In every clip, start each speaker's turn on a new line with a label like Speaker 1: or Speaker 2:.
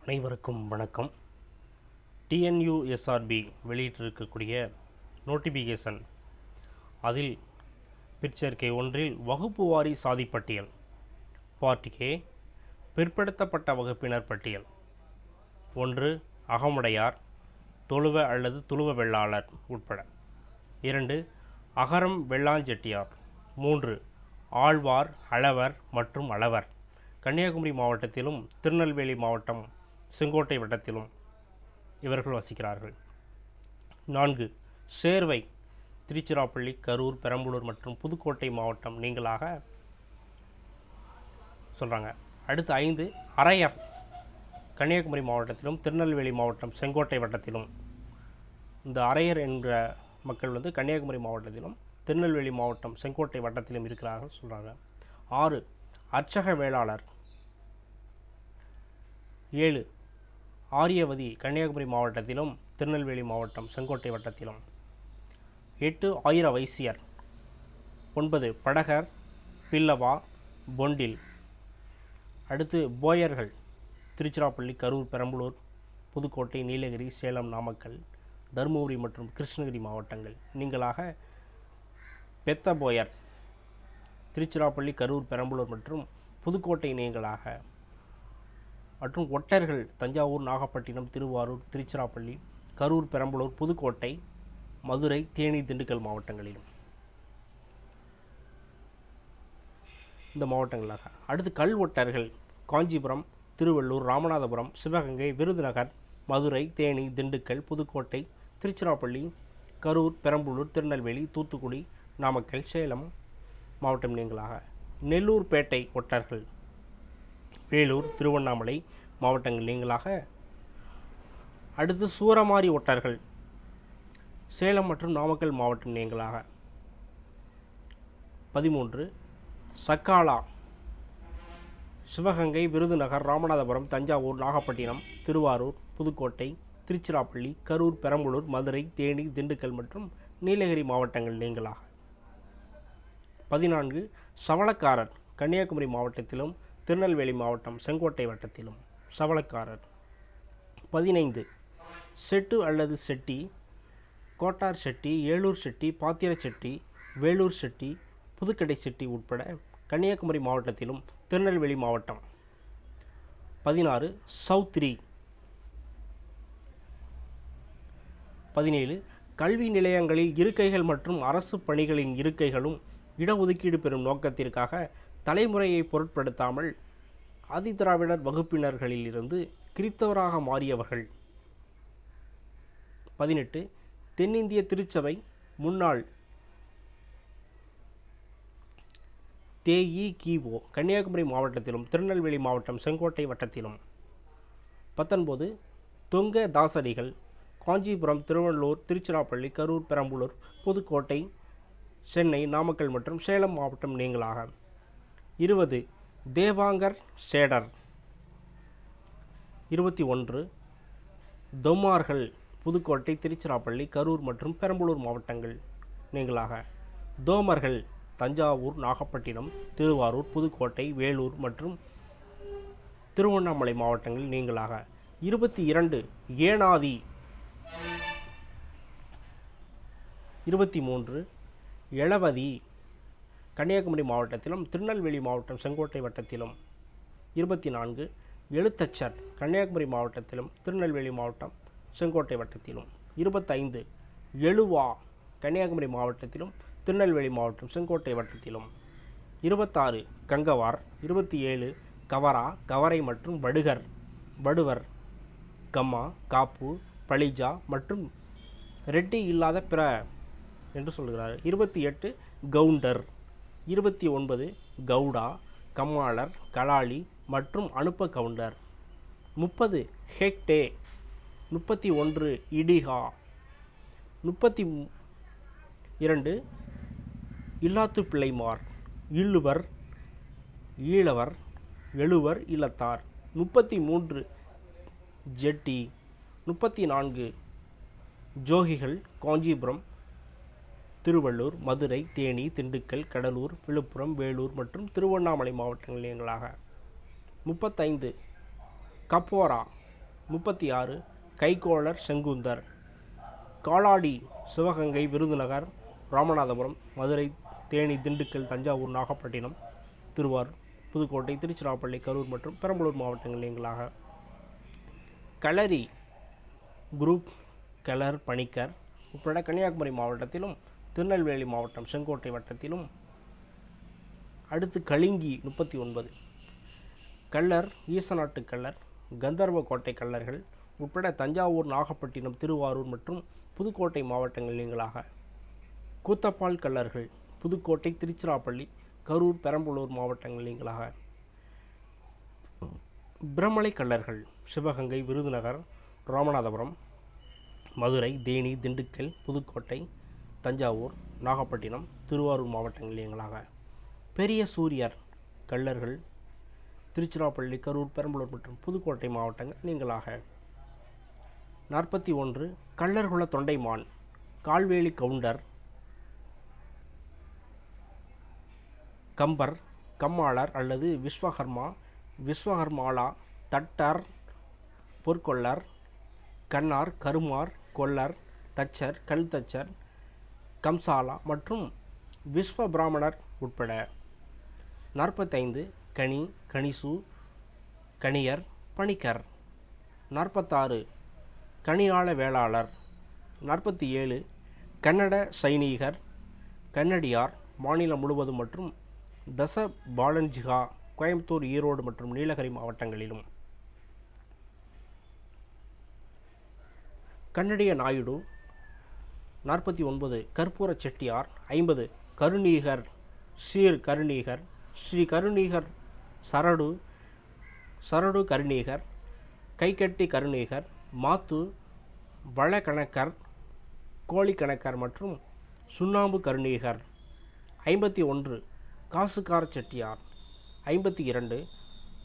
Speaker 1: அனைவருக்கும் வணக்கம். TNUSRB வெளியிட்டிருக்கக்கூடிய notification, அதில் பிற்சேர்க்கை ஒன்றில் வகுப்பு வாரி சாதிப்பட்டியல் பார்ட் ஏ பிற்படுத்தப்பட்ட வகுப்பினர் பட்டியல். 1. அகமுடையார், தொழுவ அல்லது துளுவ வெள்ளாளர் உட்பட. 2. அகரம் வெள்ளாஞ்செட்டியார். 3. ஆழ்வார், அளவர் மற்றும் அளவர் கன்னியாகுமரி மாவட்டத்திலும் திருநெல்வேலி மாவட்டம் செங்கோட்டை வட்டத்திலும் இவர்கள் வசிக்கிறார்கள். 4. சேர்வை திருச்சிராப்பள்ளி, கரூர், பெரம்பலூர் மற்றும் புதுக்கோட்டை மாவட்டம் நீங்களாக சொல்கிறாங்க. அடுத்து 5. அரையர் கன்னியாகுமரி மாவட்டத்திலும் திருநெல்வேலி மாவட்டம் செங்கோட்டை வட்டத்திலும். இந்த அரையர் என்ற மக்கள் கன்னியாகுமரி மாவட்டத்திலும் திருநெல்வேலி மாவட்டம் செங்கோட்டை வட்டத்திலும் இருக்கிறார்கள் சொல்கிறாங்க. 6. அர்ச்சக வேளாளர். 7. ஆரியவதி கன்னியாகுமரி மாவட்டத்திலும் திருநெல்வேலி மாவட்டம் செங்கோட்டை வட்டத்திலும். 8. ஆயிர வைசியர். 9. படகர், பில்லவா, பொண்டில். அடுத்து போயர்கள் திருச்சிராப்பள்ளி, கரூர், பெரம்பலூர், புதுக்கோட்டை, நீலகிரி, சேலம், நாமக்கல், தருமபுரி மற்றும் கிருஷ்ணகிரி மாவட்டங்கள் நீங்களாக பெத்த போயர் திருச்சிராப்பள்ளி, கரூர், பெரம்பலூர் மற்றும் புதுக்கோட்டை நீங்களாக. மற்றும் ஒட்டர்கள் தஞ்சாவூர், நாகப்பட்டினம், திருவாரூர், திருச்சிராப்பள்ளி, கரூர், பெரம்பலூர், புதுக்கோட்டை, மதுரை, தேனி, திண்டுக்கல் மாவட்டங்களிலும் இந்த மாவட்டங்களாக. அடுத்து கல் ஒட்டர்கள் காஞ்சிபுரம், திருவள்ளூர், ராமநாதபுரம், சிவகங்கை, விருதுநகர், மதுரை, தேனி, திண்டுக்கல், புதுக்கோட்டை, திருச்சிராப்பள்ளி, கரூர், பெரம்பலூர், திருநெல்வேலி, தூத்துக்குடி, நாமக்கல், சேலம் மாவட்டம் நீங்களாக. நெல்லூர் பேட்டை ஒட்டர்கள் வேலூர், திருவண்ணாமலை மாவட்டங்கள் நீங்களாக. அடுத்து சூரமாரி ஒட்டர்கள் சேலம் மற்றும் நாமக்கல் மாவட்டம் நீங்களாக. 13. சக்காலா சிவகங்கை, விருதுநகர், ராமநாதபுரம், தஞ்சாவூர், நாகப்பட்டினம், திருவாரூர், புதுக்கோட்டை, திருச்சிராப்பள்ளி, கரூர், பெரம்பலூர், மதுரை, தேனி, திண்டுக்கல் மற்றும் நீலகிரி மாவட்டங்கள் நீங்களாக. 14. சவளக்காரர் கன்னியாகுமரி மாவட்டத்திலும் திருநெல்வேலி மாவட்டம் செங்கோட்டை வட்டத்திலும் சவளக்காரர். 15. செட்டு அல்லது செட்டி, கோட்டார் செட்டி, ஏலூர் செட்டி, பாத்திர செட்டி, வேலூர் செட்டி, புதுக்கடை செட்டி உட்பட கன்னியாகுமரி மாவட்டத்திலும் திருநெல்வேலி மாவட்டம். 16. சௌத்ரி. 17. கல்வி நிலையங்களில் இருக்கைகள் மற்றும் அரசு பணிகளின் இருக்கைகளும் இடஒதுக்கீடு பெறும் நோக்கத்திற்காக தலைமுறையை பொருட்படுத்தாமல் ஆதிதிராவிடர் வகுப்பினர்களிலிருந்து கிறித்தவராக மாறியவர்கள். 18. தென்னிந்திய திருச்சபை முன்னாள் தேஇகிஓ கன்னியாகுமரி மாவட்டத்திலும் திருநெல்வேலி மாவட்டம் செங்கோட்டை வட்டத்திலும். 19. தொங்க தாசடிகள் காஞ்சிபுரம், திருவள்ளூர், திருச்சிராப்பள்ளி, கரூர், பெரம்பலூர், புதுக்கோட்டை, சென்னை, நாமக்கல் மற்றும் சேலம் மாவட்டம் நீங்களாக. 20. தேவாங்கர் சேடர். 21. தொம்மார்கள் புதுக்கோட்டை, திருச்சிராப்பள்ளி, கரூர் மற்றும் பெரம்பலூர் மாவட்டங்கள் நீங்களாக. தோமர்கள் தஞ்சாவூர், நாகப்பட்டினம், திருவாரூர், புதுக்கோட்டை, வேலூர் மற்றும் திருவண்ணாமலை மாவட்டங்கள் நீங்களாக. 22. ஏனாதி. 23. எளவதி கன்னியாகுமரி மாவட்டத்திலும் திருநெல்வேலி மாவட்டம் செங்கோட்டை வட்டத்திலும். 24. எழுத்தச்சர் கன்னியாகுமரி மாவட்டத்திலும் திருநெல்வேலி மாவட்டம் செங்கோட்டை வட்டத்திலும். 25. எழுவா கன்னியாகுமரி மாவட்டத்திலும் திருநெல்வேலி மாவட்டம் செங்கோட்டை வட்டத்திலும். 26. கங்கவார். 27. கவரா, கவரை மற்றும் வடுகர், வடுவர், கம்மா, காப்பு, பளிஜா மற்றும் ரெட்டி இல்லாத பிற என்று சொல்கிறார். 28. கவுண்டர். 29. கவுடா, கம்மாளர், கலாளி மற்றும் அனுப்ப கவுண்டர். 30. ஹெக்டே. 31. இடிகா. 32. இல்லாத்து பிள்ளைமார், இல்லுவர், ஈழவர், எழுவர், இல்லத்தார். 33. ஜெட்டி. 34. ஜோகிகள் காஞ்சிபுரம், திருவள்ளூர், மதுரை, தேனி, திண்டுக்கல், கடலூர், விழுப்புரம், வேலூர் மற்றும் திருவண்ணாமலை மாவட்டங்கள் நீங்களாக. 35. கப்போரா 36 கைக்கோளர் செங்குந்தர். காலாடி சிவகங்கை, விருதுநகர், ராமநாதபுரம், மதுரை, தேனி, திண்டுக்கல், தஞ்சாவூர், நாகப்பட்டினம், திருவாரூர், புதுக்கோட்டை, திருச்சிராப்பள்ளி, கரூர் மற்றும் பெரம்பலூர் மாவட்டங்கள் நீங்களாக. களரி குரூப் கலர் பணிக்கர் உட்பட கன்னியாகுமரி மாவட்டத்திலும் திருநெல்வேலி மாவட்டம் செங்கோட்டை வட்டத்திலும். அடுத்து கலிங்கி 39 கள்ளர், ஈசநாட்டு கள்ளர், கந்தர்வ கோட்டை கள்ளர்கள் உட்பட தஞ்சாவூர், நாகப்பட்டினம், திருவாரூர் மற்றும் புதுக்கோட்டை மாவட்டங்கள் நீங்களாக. கூத்தப்பால் கள்ளர்கள் புதுக்கோட்டை, திருச்சிராப்பள்ளி, கரூர், பெரம்பலூர் மாவட்டங்கள் நீங்களாக. பிரமலை கள்ளர்கள் சிவகங்கை, விருதுநகர், ராமநாதபுரம், மதுரை, தேனி, திண்டுக்கல், புதுக்கோட்டை, தஞ்சாவூர், நாகப்பட்டினம், திருவாரூர் மாவட்டங்கள் நீங்களாக. பெரிய சூரியர் கள்ளர்கள் திருச்சிராப்பள்ளி, கரூர், பெரம்பலூர் மற்றும் புதுக்கோட்டை மாவட்டங்கள் நீங்களாக. 41 கள்ளர்குல தொண்டைமான் கால்வேலி கவுண்டர், கம்பர், கம்மாளர் அல்லது விஸ்வகர்மா, விஸ்வகர்மாலா, தட்டர், பொற்கொள்ளர், கண்ணார், கருமார், கொல்லர், தச்சர், கல் தச்சர், கம்சாலா மற்றும் விஸ்வ பிராமணர் உட்பட. 45 கனி, கணிசு, கணியர், பணிக்கர். 46 கனியாள வேளாளர். 47 கன்னட சைனீகர், கன்னடியார் மாநிலம் முழுவதும் மற்றும் தச பாலன்ஜிகா கோயம்புத்தூர், ஈரோடு மற்றும் நீலகிரி மாவட்டங்களிலும். கன்னடிய நாயுடு. 49 கற்பூர செட்டியார். 50 கருணீகர், சீர் கருணீகர், ஸ்ரீ கருணீகர், சரடு, சரடு கருணீகர், கைகட்டி கருணீகர், மாத்து, வளக்கணக்கர், கோழிக்கணக்கர் மற்றும் சுண்ணாம்பு கருணீகர். 51 காசுக்கார செட்டியார். 52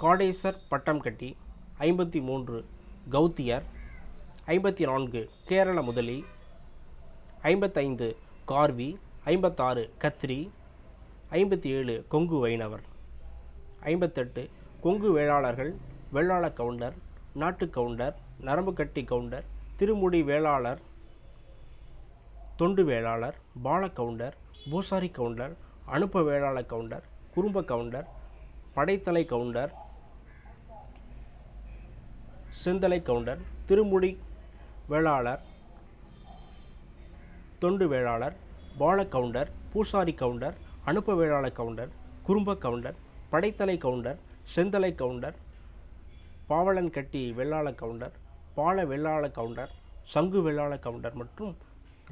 Speaker 1: காடேசர் பட்டம் கட்டி. 53 கௌத்தியர். 54 கேரள முதலி. 55 கார்வி. 56 கத்ரி. 57 கொங்கு வைணவர். 58 கொங்கு வேளாளர்கள், வெள்ளாள கவுண்டர், நாட்டு கவுண்டர், நரம்பு கட்டி கவுண்டர், திருமுடி வேளாளர், தொண்டு வேளாளர், பால கவுண்டர், பூசாரி கவுண்டர், அனுப்ப வேளாள கவுண்டர், குறும்ப கவுண்டர், படைத்தலை கவுண்டர், செந்தலை கவுண்டர், திருமுடி வேளாளர், தொண்டு வேளாளர், பால கவுண்டர், பூசாரி கவுண்டர், அனுப்ப வேளாள கவுண்டர், குறும்ப கவுண்டர், படைத்தலை கவுண்டர், செந்தலை கவுண்டர், பாவலன் கட்டி வெள்ளாள கவுண்டர், பால வெள்ளாள கவுண்டர், சங்கு வெள்ளாள கவுண்டர் மற்றும்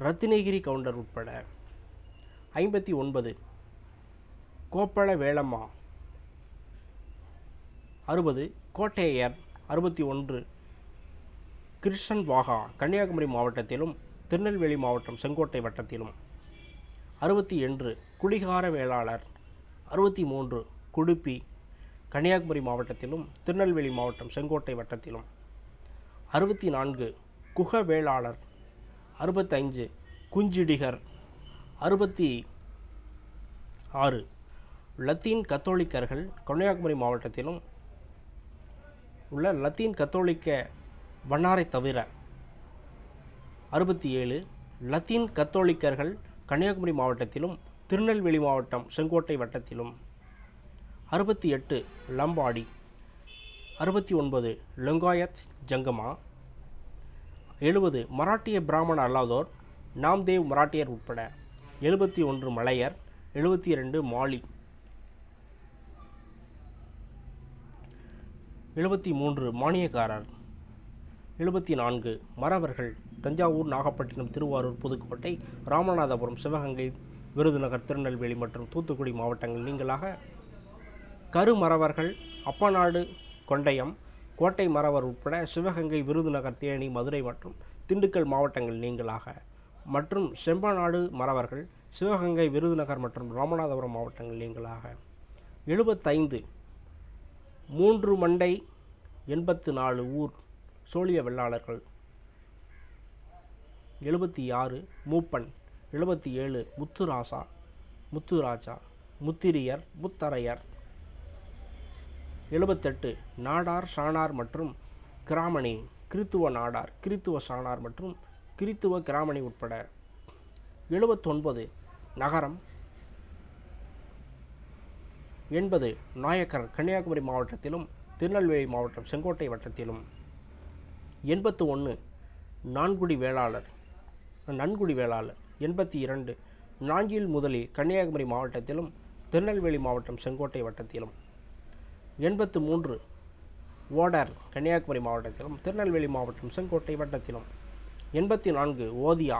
Speaker 1: ரத்தினகிரி கவுண்டர் உட்பட. 59 கோப்பள வேளம்மா. 60 கோட்டையர். 61 கிருஷ்ணன் வாகா கன்னியாகுமரி மாவட்டத்திலும் திருநெல்வேலி மாவட்டம் செங்கோட்டை வட்டத்திலும். 61 குடிகார வேளாளர். 63 குடுப்பி கன்னியாகுமரி மாவட்டத்திலும் திருநெல்வேலி மாவட்டம் செங்கோட்டை வட்டத்திலும். 64 குக வேளாளர். 65 குஞ்சிடிகர். 66 லத்தீன் கத்தோலிக்கர்கள் கன்னியாகுமரி மாவட்டத்திலும் உள்ள லத்தீன் கத்தோலிக்க வண்ணாரை தவிர. 67 லத்தீன் கத்தோலிக்கர்கள் கன்னியாகுமரி மாவட்டத்திலும் திருநெல்வேலி மாவட்டம் செங்கோட்டை வட்டத்திலும். 68 லம்பாடி. 69 லிங்காயத் ஜங்கமா. 70 மராட்டிய பிராமண அல்லாதோர், நாம்தேவ் மராட்டியர் உட்பட. 71 மலையர். 72 மாலி. 73 மானியக்காரர். 74 மறவர்கள் தஞ்சாவூர், நாகப்பட்டினம், திருவாரூர், புதுக்கோட்டை, ராமநாதபுரம், சிவகங்கை, விருதுநகர், திருநெல்வேலி மற்றும் தூத்துக்குடி மாவட்டங்கள் நீங்களாக. கருமறவர்கள் அப்பநாடு, கொண்டையம், கோட்டை மறவர் உட்பட சிவகங்கை, விருதுநகர், தேனி, மதுரை மற்றும் திண்டுக்கல் மாவட்டங்கள் நீங்களாக. மற்றும் செம்பநாடு மறவர்கள் சிவகங்கை, விருதுநகர் மற்றும் ராமநாதபுரம் மாவட்டங்கள் நீங்களாக. 75 மூன்று மண்டை 84 ஊர் சோழிய வெள்ளாளர்கள். 76 மூப்பன். 77 முத்துராசா, முத்துராஜா, முத்திரியர், முத்தரையர். 78 நாடார், ஷானார் மற்றும் கிராமணி. கிறித்துவ நாடார், கிறித்துவ சாணார் மற்றும் கிறித்துவ கிராமணி உட்பட 79 நகரம், 80 நாயக்கர் கன்னியாகுமரி மாவட்டத்திலும் திருநெல்வேலி மாவட்டம் செங்கோட்டை வட்டத்திலும், 81 நன்குடி வேளாளர், 82 நாஞ்சில் முதலி கன்னியாகுமரி மாவட்டத்திலும் திருநெல்வேலி மாவட்டம் செங்கோட்டை வட்டத்திலும், 83 ஓடர் கன்னியாகுமரி மாவட்டத்திலும் திருநெல்வேலி மாவட்டம் செங்கோட்டை வட்டத்திலும், 84 ஓதியா,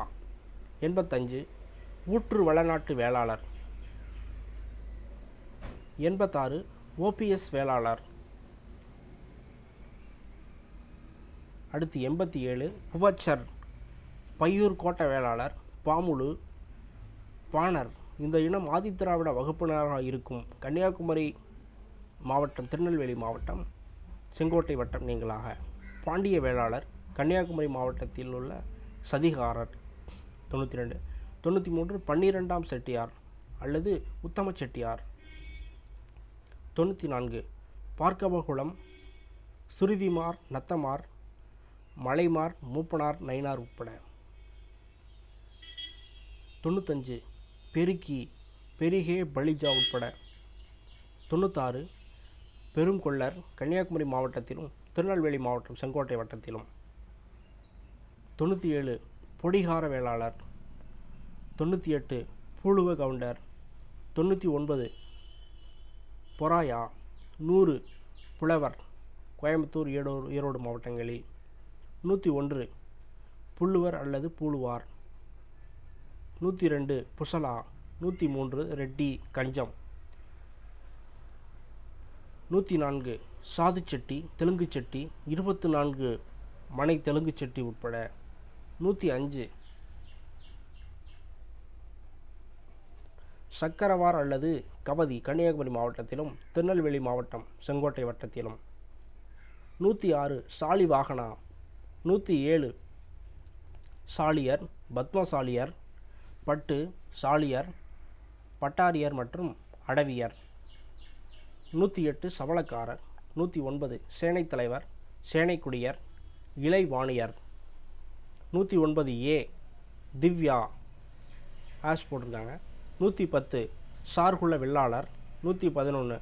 Speaker 1: 85 ஊற்று வளநாட்டு வேளாளர், 86 ஓபிஎஸ் வேளாளர், அடுத்து 87 புவச்சர் பையூர் கோட்ட வேளாளர், பாமுலு, பாணர். இந்த இனம் ஆதித்திராவிட வகுப்பினராக இருக்கும் கன்னியாகுமரி மாவட்டம் திருநெல்வேலி மாவட்டம் செங்கோட்டை வட்டம் நீங்களாக. பாண்டிய வேளாளர் கன்னியாகுமரி மாவட்டத்தில் உள்ள சதிகாரர் 92. 93 12ஆம் செட்டியார் அல்லது உத்தம செட்டியார். 94 பார்க்கவகுளம், சுருதிமார், நத்தமார், மலைமார், மூப்பனார், நயினார் உட்பட. 95 பெருக்கி, பெரிகே, பலிஜா உட்பட. 96 பெரும் கொள்ளர் கன்னியாகுமரி மாவட்டத்திலும் திருநெல்வேலி மாவட்டம் செங்கோட்டை வட்டத்திலும். 97 பொடிகார வேளாளர். 98 பூலுவ கவுண்டர். 99 பொராயா. 100 புலவர் கோயம்புத்தூர், ஈரோடு மாவட்டங்களில். 101 புல்லுவர் அல்லது பூலுவார். 102 புசலா. 103 ரெட்டி, கஞ்சம். 104 சாது செட்டி, தெலுங்கு செட்டி, 24 மனை தெலுங்கு செட்டி உட்பட. 105 சக்கரவார் அல்லது கவதி கன்னியாகுமரி மாவட்டத்திலும் திருநெல்வேலி மாவட்டம் செங்கோட்டை வட்டத்திலும். 106 சாலி வாகனா. 107 சாலியர், பத்மசாலியர், பட்டு, சாலியர், பட்டாரியர் மற்றும் அடவியர். 108 சவளக்காரர். 109 சேனைத் தலைவர், சேனைக்குடியர், இளைவாணியர். 109 ஏ திவ்யா ஆஷ் போட்டிருக்காங்க. 110 சார்குல வெள்ளாளர். 111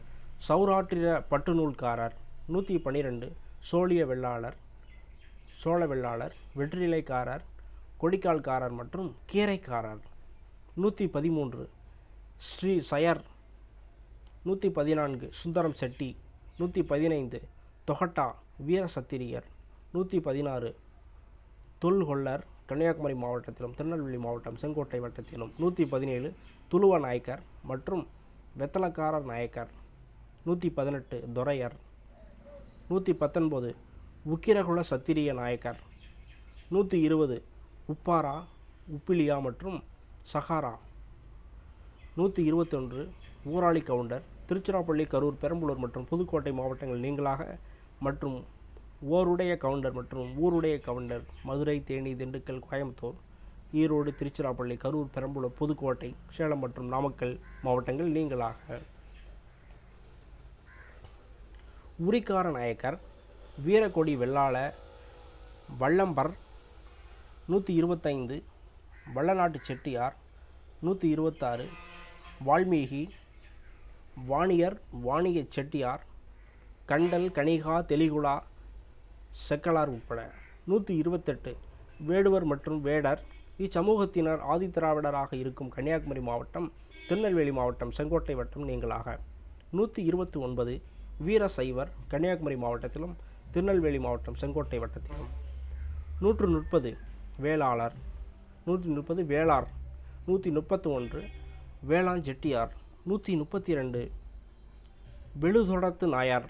Speaker 1: சௌராட்டிர பட்டுநூல்காரர். 112 சோழிய வெள்ளாளர், சோழ வெள்ளாளர், வெற்றிலைக்காரர், கொடிக்கால்காரர் மற்றும் கீரைக்காரர். 113 ஸ்ரீ சயர். 114 சுந்தரம் செட்டி. 115 தொகட்டா வீர சத்திரியர். 116 தொல்கொள்ளர் கன்னியாகுமரி மாவட்டத்திலும் திருநெல்வேலி மாவட்டம் செங்கோட்டை வட்டத்திலும். 117 துளுவ நாயக்கர் மற்றும் வெத்தலக்காரர் நாயக்கர். 118 துரையர். 119 உக்கிரகுல சத்திரிய நாயக்கர். 120 உப்பாரா, உப்பிலியா மற்றும் சஹாரா. 121 ஊராளி கவுண்டர் திருச்சிராப்பள்ளி, கரூர், பெரம்பலூர் மற்றும் புதுக்கோட்டை மாவட்டங்கள் நீங்களாக மற்றும் ஓருடைய கவுண்டர் மற்றும் ஊருடைய கவுண்டர் மதுரை, தேனி, திண்டுக்கல், கோயம்புத்தூர், ஈரோடு, திருச்சிராப்பள்ளி, கரூர், பெரம்பலூர், புதுக்கோட்டை, சேலம் மற்றும் நாமக்கல் மாவட்டங்கள் நீங்களாக. உரிக்கார நாயக்கர், வீரக்கொடி வெள்ளாள, வள்ளம்பர். 125 வள்ளநாட்டு செட்டியார். 126 வால்மீகி, வாணியர், வாணிய செட்டியார், கண்டல், கணிகா, தெலிகுலா, செக்கலார் உட்பட. 128 வேடுவர் மற்றும் வேடர். இச்சமூகத்தினர் ஆதித்திராவிடராக இருக்கும் கன்னியாகுமரி மாவட்டம் திருநெல்வேலி மாவட்டம் செங்கோட்டை வட்டம் நீங்களாக. 129 வீர சைவர் கன்னியாகுமரி மாவட்டத்திலும் திருநெல்வேலி மாவட்டம் செங்கோட்டை வட்டத்திலும். 130 வேளாளர். 130 வேளார். 131 வேளாண் செட்டியார். 132 வெளுதொடத்து நாயார்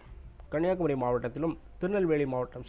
Speaker 1: கன்னியாகுமரி மாவட்டத்திலும் திருநெல்வேலி மாவட்டம்